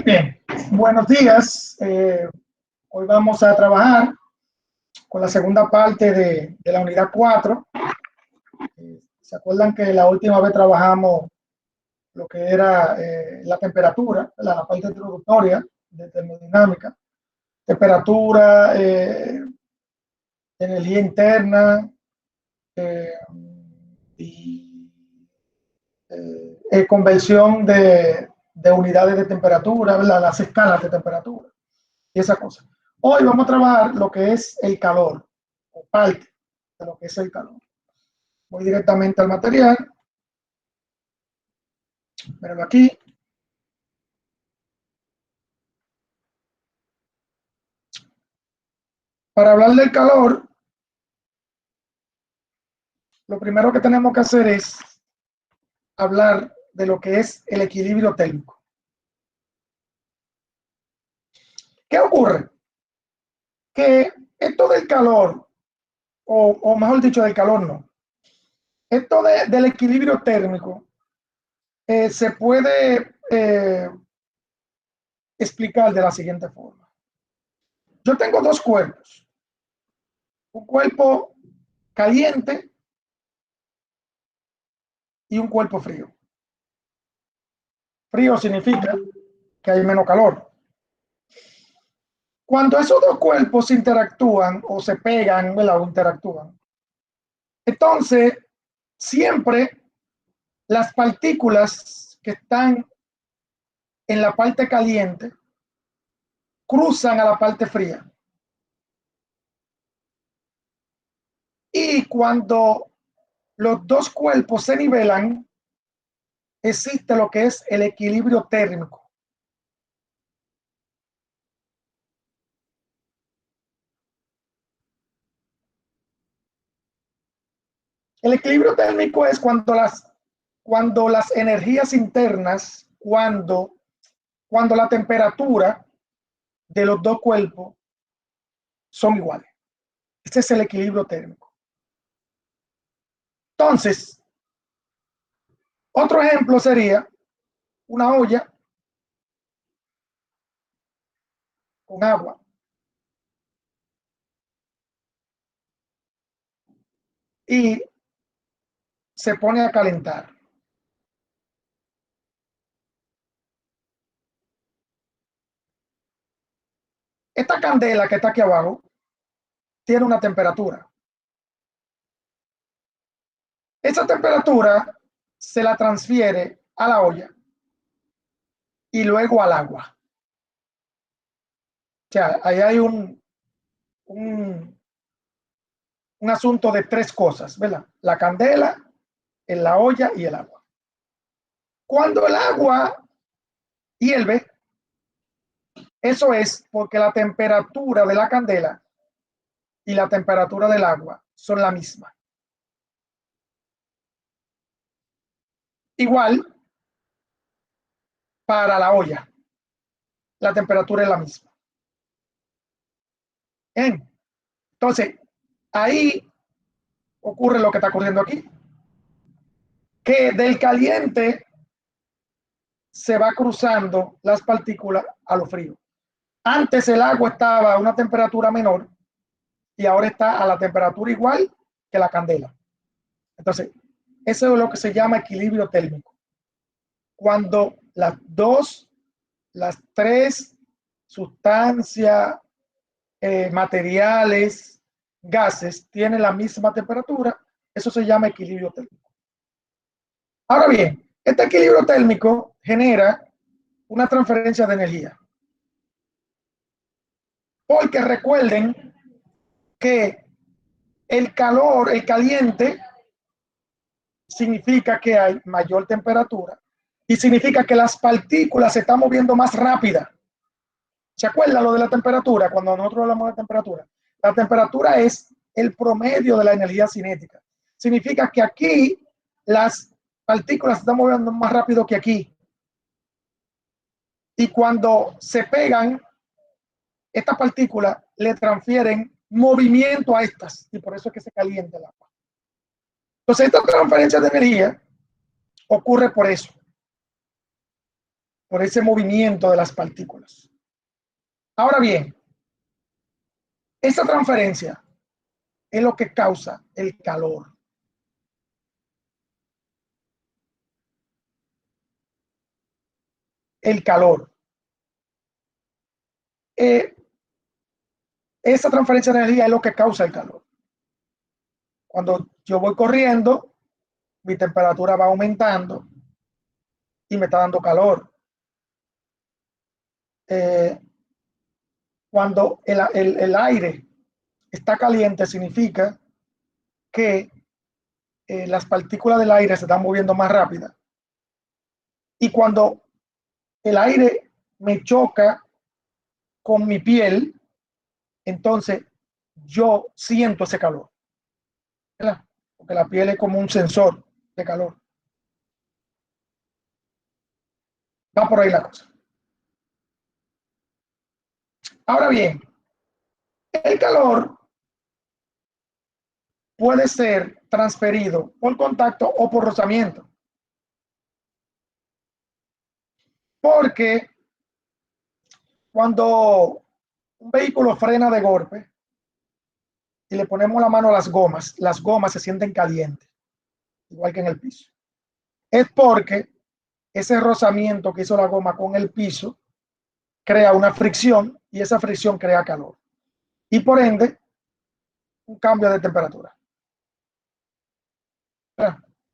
Bien, buenos días. Hoy vamos a trabajar con la segunda parte de la unidad 4. ¿Se acuerdan que la última vez trabajamos lo que era la temperatura, la parte introductoria de termodinámica? Temperatura, energía interna y conversión de unidades de temperatura, las escalas de temperatura y esa cosa. Hoy vamos a trabajar lo que es el calor, o parte de lo que es el calor. Voy directamente al material. Mírenlo aquí. Para hablar del calor, lo primero que tenemos que hacer es hablar de lo que es el equilibrio térmico. ¿Qué ocurre? Que esto del calor, o mejor dicho, del calor no, esto del equilibrio térmico se puede explicar de la siguiente forma. Yo tengo dos cuerpos, un cuerpo caliente y un cuerpo frío. Frío significa que hay menos calor. Cuando esos dos cuerpos interactúan o se pegan, ¿verdad? O interactúan, entonces siempre las partículas que están en la parte caliente cruzan a la parte fría. Y cuando los dos cuerpos se nivelan, existe lo que es el equilibrio térmico. El equilibrio térmico es cuando las energías internas, cuando la temperatura de los dos cuerpos son iguales. Este es el equilibrio térmico. Entonces, otro ejemplo sería una olla con agua. Y se pone a calentar. Esta candela que está aquí abajo tiene una temperatura. Esa temperatura se la transfiere a la olla y luego al agua. O sea, ahí hay un asunto de tres cosas, ¿verdad? La candela, en la olla y el agua. Cuando el agua hierve, eso es porque la temperatura de la candela y la temperatura del agua son la misma. Igual para la olla, la temperatura es la misma. Bien. Entonces, ahí ocurre lo que está ocurriendo aquí, que del caliente se va cruzando las partículas a lo frío. Antes el agua estaba a una temperatura menor y ahora está a la temperatura igual que la candela. Entonces, eso es lo que se llama equilibrio térmico. Cuando las tres sustancias, materiales, gases tienen la misma temperatura, eso se llama equilibrio térmico. Ahora bien, este equilibrio térmico genera una transferencia de energía. Porque recuerden que el calor, el caliente, significa que hay mayor temperatura y significa que las partículas se están moviendo más rápida. ¿Se acuerdan lo de la temperatura? Cuando nosotros hablamos de temperatura, la temperatura es el promedio de la energía cinética. Significa que aquí las partículas se están moviendo más rápido que aquí. Y cuando se pegan, estas partículas le transfieren movimiento a estas y por eso es que se calienta el agua. Entonces, esta transferencia de energía ocurre por eso. por ese movimiento de las partículas. Ahora bien, esta transferencia es lo que causa el calor. El calor. Esa transferencia de energía es lo que causa el calor. Cuando yo voy corriendo, mi temperatura va aumentando y me está dando calor. Cuando el aire está caliente, significa que las partículas del aire se están moviendo más rápido. Y cuando el aire me choca con mi piel, entonces yo siento ese calor, ¿verdad? Porque la piel es como un sensor de calor. Va por ahí la cosa. Ahora bien, el calor puede ser transferido por contacto o por rozamiento. Porque cuando un vehículo frena de golpe y le ponemos la mano a las gomas se sienten calientes, igual que en el piso. Es porque ese rozamiento que hizo la goma con el piso crea una fricción y esa fricción crea calor. Y por ende, un cambio de temperatura.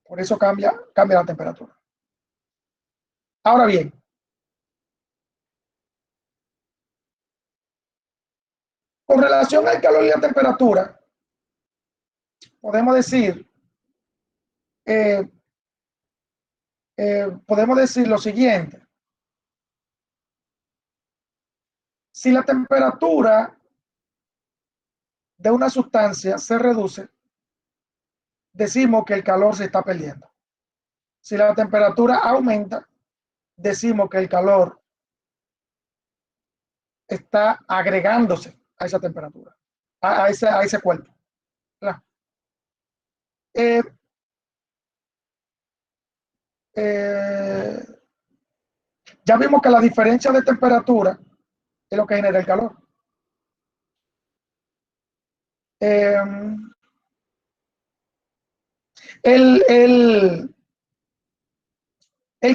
Por eso cambia la temperatura. Ahora bien, con relación al calor y la temperatura, podemos decir, lo siguiente. Si la temperatura de una sustancia se reduce, decimos que el calor se está perdiendo. Si la temperatura aumenta, decimos que el calor está agregándose a esa temperatura, a ese cuerpo. Eh, eh, ya vimos que la diferencia de temperatura es lo que genera el calor. Eh, el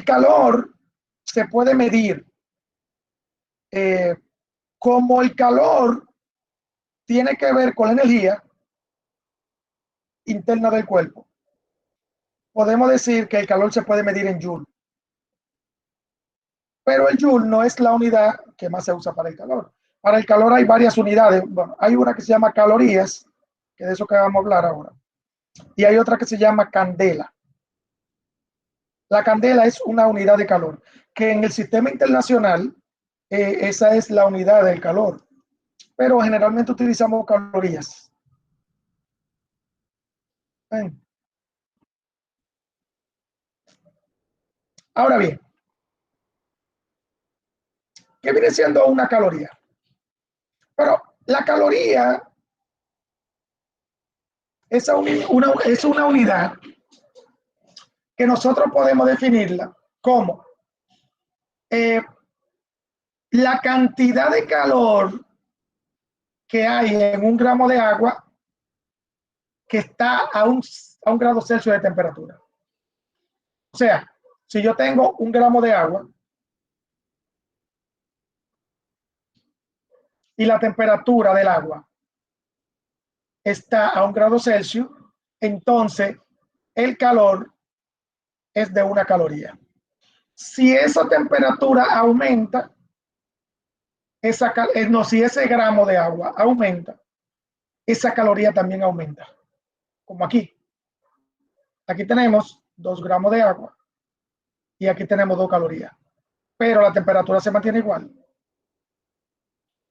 calor se puede medir como el calor tiene que ver con la energía interna del cuerpo. Podemos decir que el calor se puede medir en joule. Pero el joule no es la unidad que más se usa para el calor. Para el calor hay varias unidades. Bueno, hay una que se llama calorías, que de eso que vamos a hablar ahora. Y hay otra que se llama candela. La candela es una unidad de calor, que en el sistema internacional esa es la unidad del calor. Pero generalmente utilizamos calorías. Bien. Ahora bien, ¿qué viene siendo una caloría? Pero la caloría es una unidad que nosotros podemos definirla como la cantidad de calor que hay en un gramo de agua que está a un grado Celsius de temperatura. O sea, si yo tengo un gramo de agua y la temperatura del agua está a un grado Celsius, entonces el calor es de una caloría. Si esa temperatura aumenta, si ese gramo de agua aumenta, esa caloría también aumenta. Como aquí. Aquí tenemos 2 gramos de agua y aquí tenemos 2 calorías. Pero la temperatura se mantiene igual.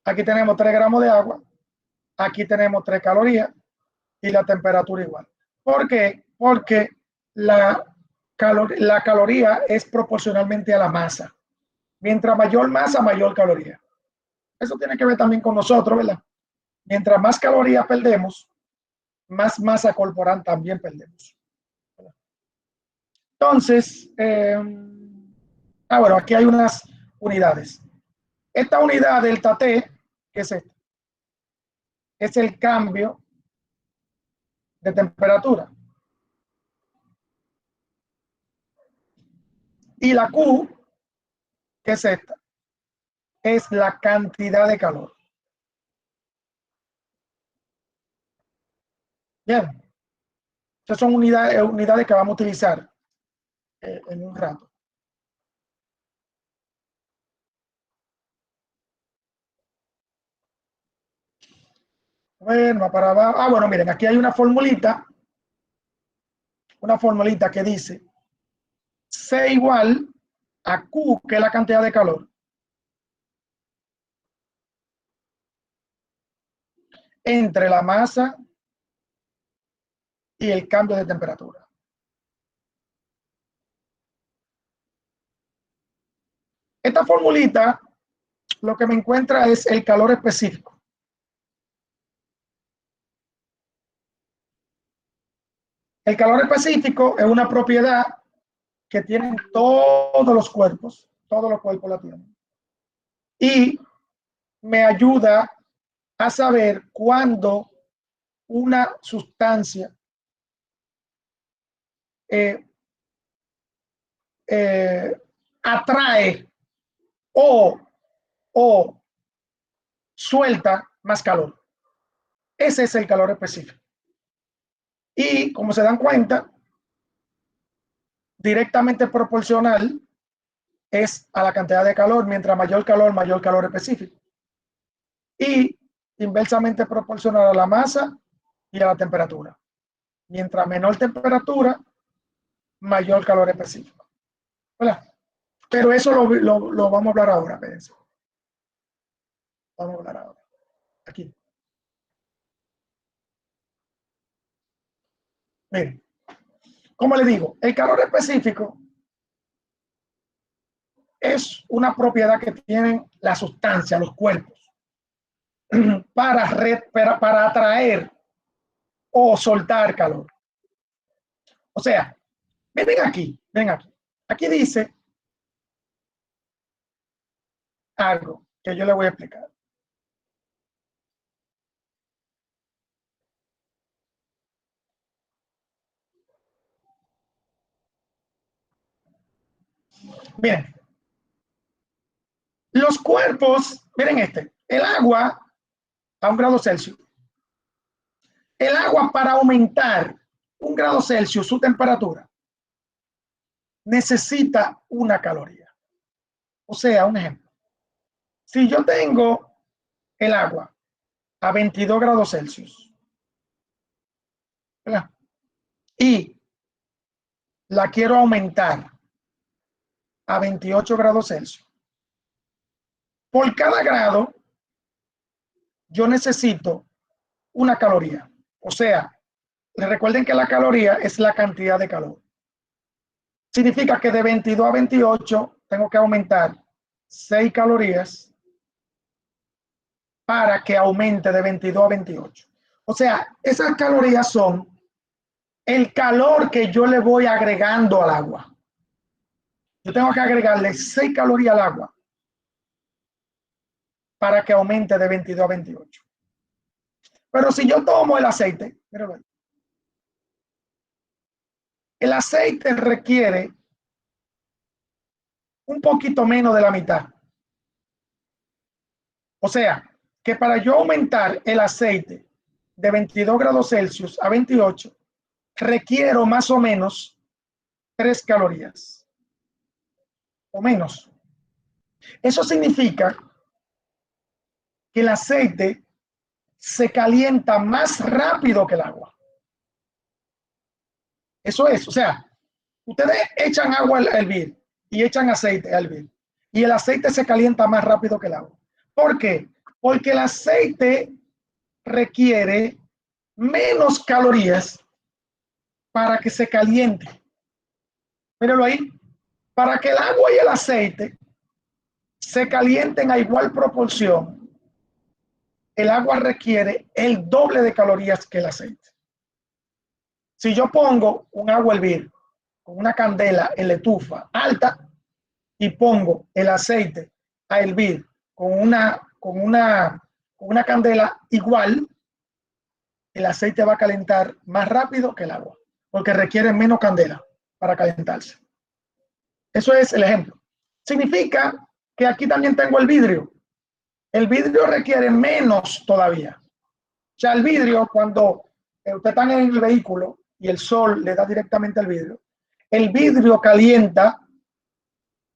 Aquí tenemos 3 gramos de agua, aquí tenemos 3 calorías y la temperatura igual. ¿Por qué? Porque la caloría es proporcionalmente a la masa. Mientras mayor masa, mayor caloría. Eso tiene que ver también con nosotros, ¿verdad? Mientras más calorías perdemos, más masa corporal también perdemos. Entonces, Bueno, aquí hay unas unidades. Esta unidad delta T, ¿qué es esta? Es el cambio de temperatura. Y la Q, ¿qué es esta? Es la cantidad de calor. Bien. Estas son unidades que vamos a utilizar en un rato. Bueno, para abajo. Bueno, miren, aquí hay una formulita que dice C igual a Q, que es la cantidad de calor, entre la masa y el cambio de temperatura. Esta formulita lo que me encuentra es el calor específico. El calor específico es una propiedad que tienen todos los cuerpos la tienen. Y me ayuda a saber cuándo una sustancia atrae o suelta más calor. Ese es el calor específico. Y como se dan cuenta, directamente proporcional es a la cantidad de calor. Mientras mayor calor específico. Y inversamente proporcional a la masa y a la temperatura. Mientras menor temperatura, mayor calor específico. ¿Verdad? Pero eso lo vamos a hablar ahora. Espérense. Vamos a hablar ahora. Aquí. Miren, como le digo, el calor específico es una propiedad que tienen la sustancia, los cuerpos, para atraer o soltar calor. O sea, ven aquí. Aquí dice algo que yo le voy a explicar. Miren, los cuerpos, miren el agua a 1 grado Celsius. El agua, para aumentar 1 grado Celsius su temperatura, necesita una caloría. O sea, un ejemplo. Si yo tengo el agua a 22 grados Celsius, ¿verdad? Y la quiero aumentar a 28 grados Celsius, por cada grado yo necesito una caloría. O sea, recuerden que la caloría es la cantidad de calor. Significa que de 22 a 28 tengo que aumentar 6 calorías para que aumente de 22 a 28. O sea, esas calorías son el calor que yo le voy agregando al agua. Yo tengo que agregarle 6 calorías al agua para que aumente de 22 a 28. Pero si yo tomo el aceite, míralo ahí. El aceite requiere un poquito menos de la mitad. O sea, que para yo aumentar el aceite de 22 grados Celsius a 28, requiero más o menos 3 calorías o menos. Eso significa que el aceite se calienta más rápido que el agua. Eso es, o sea, ustedes echan agua al hervir y echan aceite al hervir y el aceite se calienta más rápido que el agua. ¿Por qué? Porque el aceite requiere menos calorías para que se caliente. Míralo ahí. Para que el agua y el aceite se calienten a igual proporción, el agua requiere el doble de calorías que el aceite. Si yo pongo un agua a hervir con una candela en la estufa alta, y pongo el aceite a hervir con una candela igual, el aceite va a calentar más rápido que el agua, porque requiere menos candela para calentarse. Eso es el ejemplo. Significa que aquí también tengo el vidrio. El vidrio requiere menos todavía. O sea, el vidrio, cuando usted está en el vehículo y el sol le da directamente al vidrio, el vidrio calienta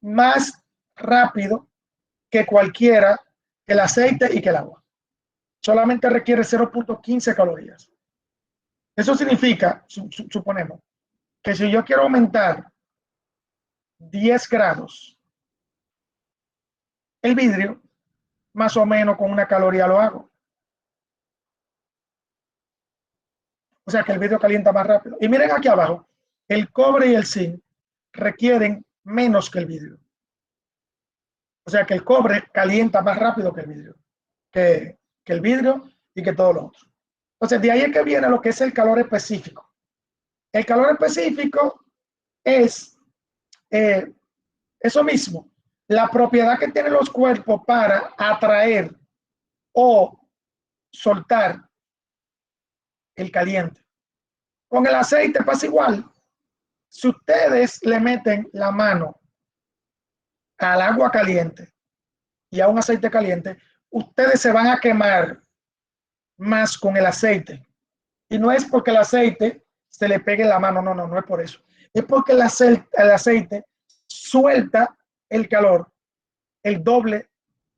más rápido que cualquiera, que el aceite y que el agua. Solamente requiere 0.15 calorías. Eso significa, suponemos, que si yo quiero aumentar 10 grados el vidrio, más o menos con una caloría lo hago. O sea que el vidrio calienta más rápido. Y miren aquí abajo, el cobre y el zinc requieren menos que el vidrio. O sea que el cobre calienta más rápido que el vidrio, que el vidrio y que todo lo otro. Entonces de ahí es que viene lo que es el calor específico. El calor específico es eso mismo, la propiedad que tienen los cuerpos para atraer o soltar el caliente. Con el aceite pasa igual. Si ustedes le meten la mano al agua caliente y a un aceite caliente, ustedes se van a quemar más con el aceite. Y no es porque el aceite se le pegue en la mano, no es por eso. Es porque el aceite suelta el calor el doble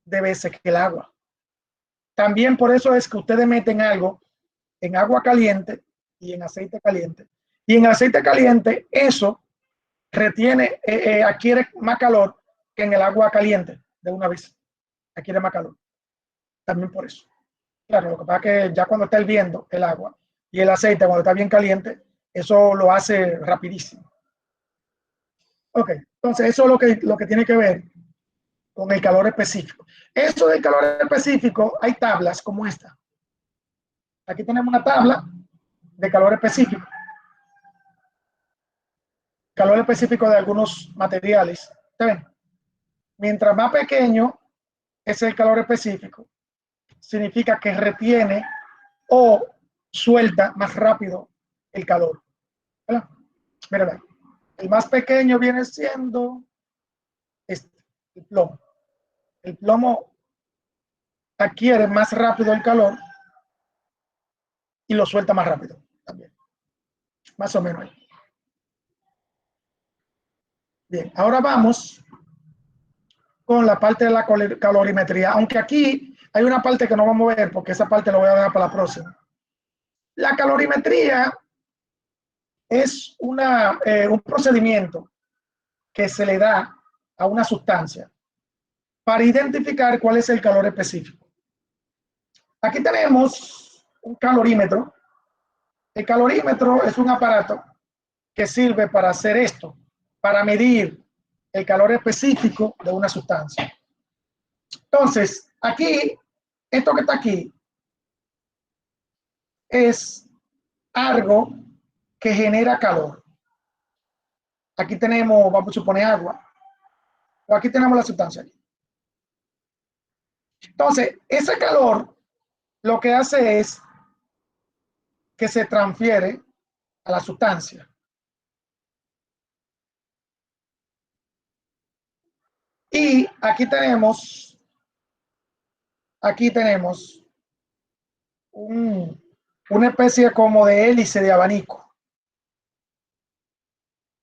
de veces que el agua. También por eso es que ustedes meten algo en agua caliente y en aceite caliente. Y en aceite caliente eso retiene, adquiere más calor que en el agua caliente de una vez. Adquiere más calor. También por eso. Claro, lo que pasa es que ya cuando está hirviendo el agua y el aceite cuando está bien caliente, eso lo hace rapidísimo. Ok, entonces eso es lo que tiene que ver con el calor específico. Eso del calor específico, hay tablas como esta. Aquí tenemos una tabla de calor específico. Calor específico de algunos materiales. ¿Ven? Mientras más pequeño es el calor específico, significa que retiene o suelta más rápido el calor. ¿Verdad? Mira, el más pequeño viene siendo este, el plomo. El plomo adquiere más rápido el calor y lo suelta más rápido también. Más o menos ahí. Bien, ahora vamos con la parte de la calorimetría, aunque aquí hay una parte que no vamos a ver porque esa parte la voy a dejar para la próxima. La calorimetría es un procedimiento que se le da a una sustancia para identificar cuál es el calor específico. Aquí tenemos un calorímetro. El calorímetro es un aparato que sirve para hacer esto, para medir el calor específico de una sustancia. Entonces, aquí, esto que está aquí es algo que genera calor. Aquí tenemos, vamos a suponer, agua. O aquí tenemos la sustancia. Entonces, ese calor lo que hace es que se transfiere a la sustancia. Y aquí tenemos una especie como de hélice de abanico,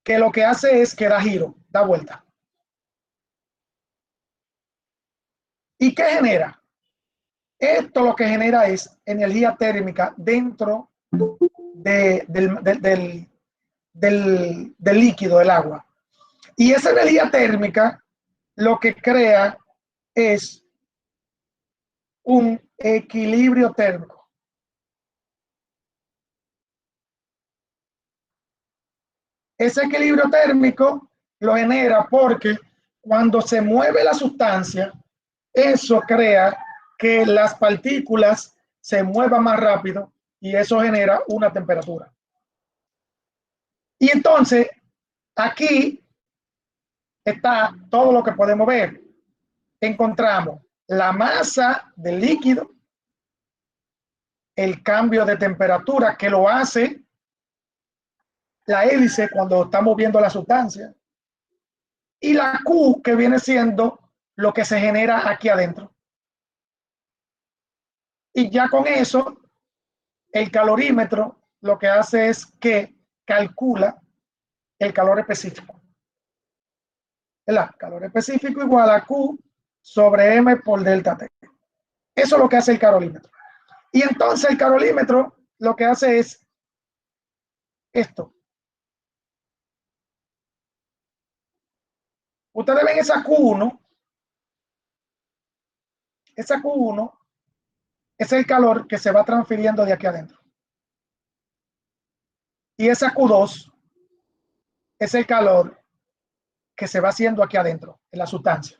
que lo que hace es que da giro, da vuelta. ¿Y qué genera? Esto lo que genera es energía térmica dentro del líquido, del agua. Y esa energía térmica lo que crea es un equilibrio térmico. Ese equilibrio térmico lo genera porque cuando se mueve la sustancia, eso crea que las partículas se muevan más rápido y eso genera una temperatura. Y entonces, aquí, está todo lo que podemos ver. Encontramos la masa del líquido, el cambio de temperatura que lo hace la hélice cuando estamos viendo la sustancia, y la Q, que viene siendo lo que se genera aquí adentro. Y ya con eso, el calorímetro lo que hace es que calcula el calor específico. El calor específico igual a Q sobre M por delta T. Eso es lo que hace el calorímetro. Y entonces el calorímetro lo que hace es esto. Ustedes ven esa Q1. Esa Q1 es el calor que se va transfiriendo de aquí adentro. Y esa Q2 es el calor que se va haciendo aquí adentro, en la sustancia.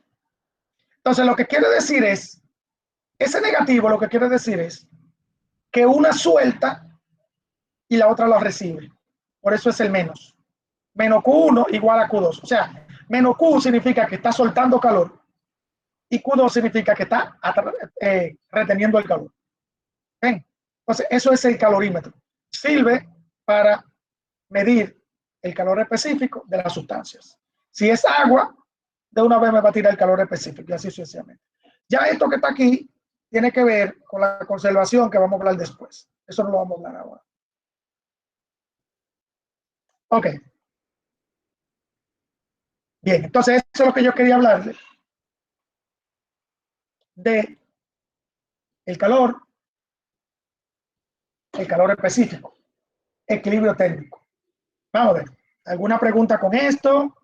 Entonces, lo que quiere decir es, ese negativo lo que quiere decir es que una suelta y la otra la recibe. Por eso es el menos. Menos Q1 igual a Q2. O sea, menos Q significa que está soltando calor y Q2 significa que está reteniendo el calor. ¿Ven? Entonces, eso es el calorímetro. Sirve para medir el calor específico de las sustancias. Si es agua, de una vez me va a tirar el calor específico y así sucesivamente. Ya esto que está aquí tiene que ver con la conservación que vamos a hablar después. Eso no lo vamos a hablar ahora. Ok. Bien, entonces eso es lo que yo quería hablarles de el calor específico, equilibrio técnico. Vamos a ver, ¿alguna pregunta con esto?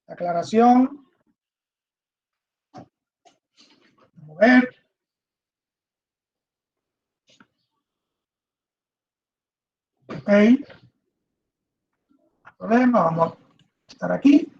Aclaración. Vamos a ver. Ok. Problema, vamos a estar aquí.